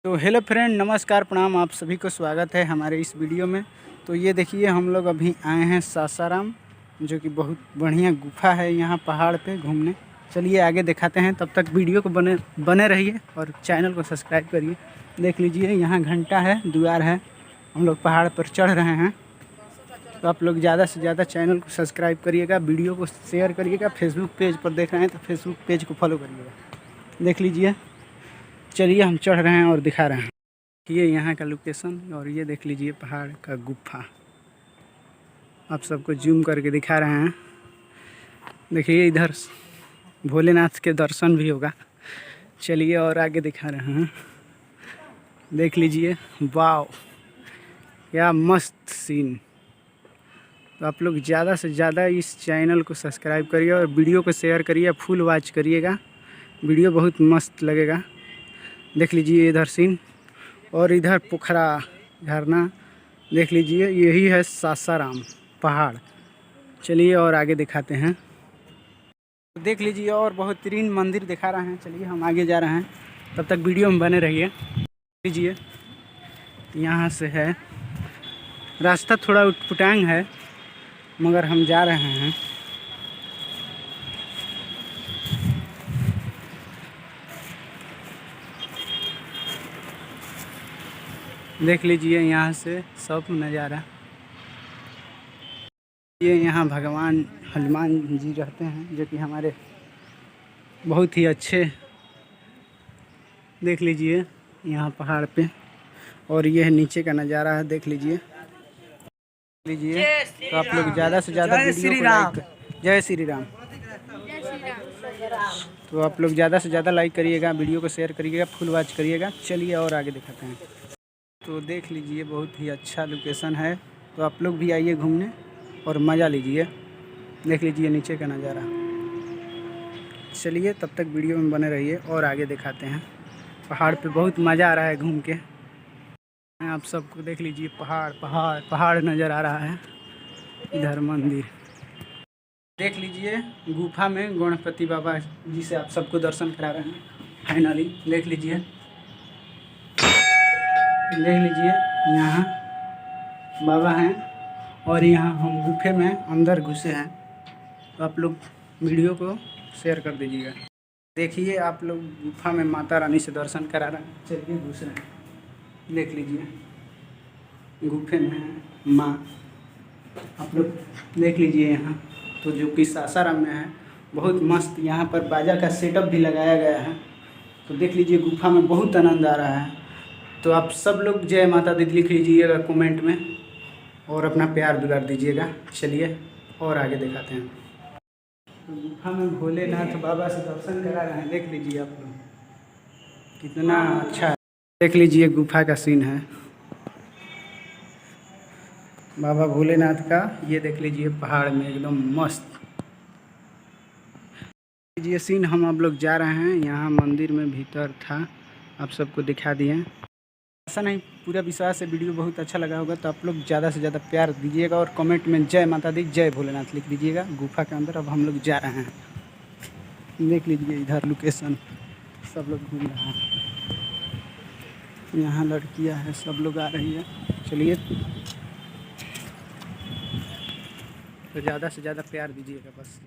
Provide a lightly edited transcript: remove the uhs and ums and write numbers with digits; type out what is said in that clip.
तो hello friend, नमस्कार, प्रणाम। आप सभी को स्वागत है हमारे इस वीडियो में। तो ये देखिए, हम लोग अभी आए हैं सासाराम, जो कि बहुत बढ़िया गुफा है यहाँ पहाड़ पे घूमने। चलिए आगे दिखाते हैं, तब तक वीडियो को बने रहिए और चैनल को सब्सक्राइब करिए। देख लीजिए, यहाँ घंटा है, द्वार है। हम लोग पहाड़ पर चढ़ रहे हैं। तो आप लोग ज़्यादा से ज़्यादा चैनल को सब्सक्राइब करिएगा, वीडियो को शेयर करिएगा। फेसबुक पेज पर देख रहे हैं तो फेसबुक पेज को फॉलो करिएगा। देख लीजिए, चलिए हम चढ़ रहे हैं और दिखा रहे हैं। ये यहाँ का लोकेशन, और ये देख लीजिए पहाड़ का गुफा। आप सबको जूम करके दिखा रहे हैं। देखिए, इधर भोलेनाथ के दर्शन भी होगा। चलिए और आगे दिखा रहे हैं। देख लीजिए, वाव, क्या मस्त सीन। तो आप लोग ज़्यादा से ज़्यादा इस चैनल को सब्सक्राइब करिए और वीडियो को शेयर करिए, फुल वॉच करिएगा। वीडियो बहुत मस्त लगेगा। देख लीजिए इधर सीन, और इधर पोखरा झरना। देख लीजिए, यही है सासाराम पहाड़। चलिए और आगे दिखाते हैं। देख लीजिए, और बहुत तीन मंदिर दिखा रहे हैं। चलिए हम आगे जा रहे हैं, तब तक वीडियो में बने रहिए। लीजिए, यहाँ से है रास्ता, थोड़ा उटपटांग है, मगर हम जा रहे हैं। देख लीजिए यहाँ से सब नज़ारा। ये यहाँ भगवान हनुमान जी रहते हैं, जो कि हमारे बहुत ही अच्छे। देख लीजिए यहाँ पहाड़ पे, और ये है नीचे का नज़ारा है। देख लीजिए। तो आप लोग ज़्यादा से ज़्यादा वीडियो को लाइक, जय श्री राम। तो आप लोग ज़्यादा से ज़्यादा लाइक करिएगा, वीडियो को शेयर करिएगा, फुल वॉच करिएगा। चलिए और आगे दिखाते हैं। तो देख लीजिए, बहुत ही अच्छा लोकेशन है। तो आप लोग भी आइए घूमने और मज़ा लीजिए। देख लीजिए नीचे का नज़ारा। चलिए तब तक वीडियो में बने रहिए और आगे दिखाते हैं। पहाड़ पे बहुत मज़ा आ रहा है घूम के। आप सबको देख लीजिए, पहाड़ पहाड़ पहाड़ नज़र आ रहा है। इधर मंदिर देख लीजिए। गुफा में गणपति बाबा जी से आप सबको दर्शन करा रहे हैं। फाइनली देख लीजिए, यहाँ बाबा हैं, और यहाँ हम गुफे में अंदर घुसे हैं। तो आप लोग वीडियो को शेयर कर दीजिएगा। देखिए, आप लोग गुफा में माता रानी से दर्शन करा रहे हैं। चलिए घुसे हैं। देख लीजिए, गुफे में माँ। आप लोग देख लीजिए यहाँ, तो जो कि सासाराम में है। बहुत मस्त यहाँ पर बाजा का सेटअप भी लगाया गया है। तो देख लीजिए, गुफा में बहुत आनंद आ रहा है। तो आप सब लोग जय माता दी लिख लीजिएगा कमेंट में, और अपना प्यार दुलार दीजिएगा। चलिए और आगे दिखाते हैं। तो गुफा में भोलेनाथ बाबा से दर्शन करा रहे हैं। देख लीजिए आप लोग, कितना अच्छा है। देख लीजिए, गुफा का सीन है बाबा भोलेनाथ का। ये देख लीजिए पहाड़ में एकदम मस्त। लीजिए सीन, हम आप लोग जा रहे हैं। यहाँ मंदिर में भीतर था, आप सबको दिखा दिए। ऐसा नहीं, पूरा विश्वास है वीडियो बहुत अच्छा लगा होगा। तो आप लोग ज़्यादा से ज़्यादा प्यार दीजिएगा और कमेंट में जय माता दी, जय भोलेनाथ लिख दीजिएगा। गुफा के अंदर अब हम लोग जा रहे हैं। देख लीजिए इधर लोकेशन, सब लोग घूम रहे हैं। यहाँ लड़कियाँ हैं, सब लोग आ रही है। चलिए, तो ज़्यादा से ज़्यादा प्यार दीजिएगा बस।